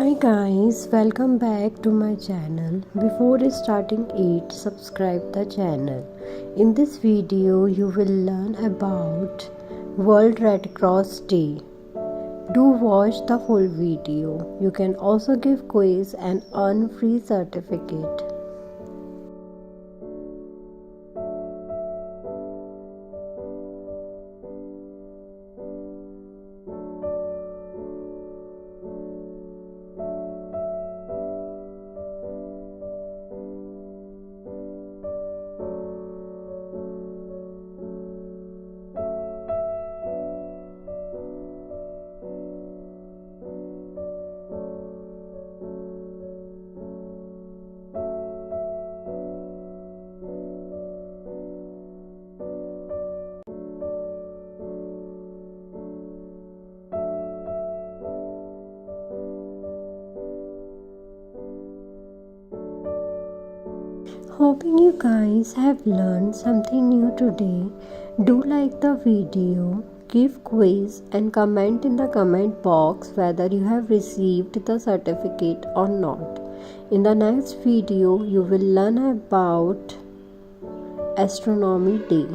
Hi guys, welcome back to my channel. Before starting it, subscribe the channel. In this video, you will learn about World Red Cross Day. Do watch the full video. You can also give quiz and earn free certificate. Hoping you guys have learned something new today. Do like the video, give quiz and comment in the comment box whether you have received the certificate or not. In the next video, you will learn about Astronomy Day.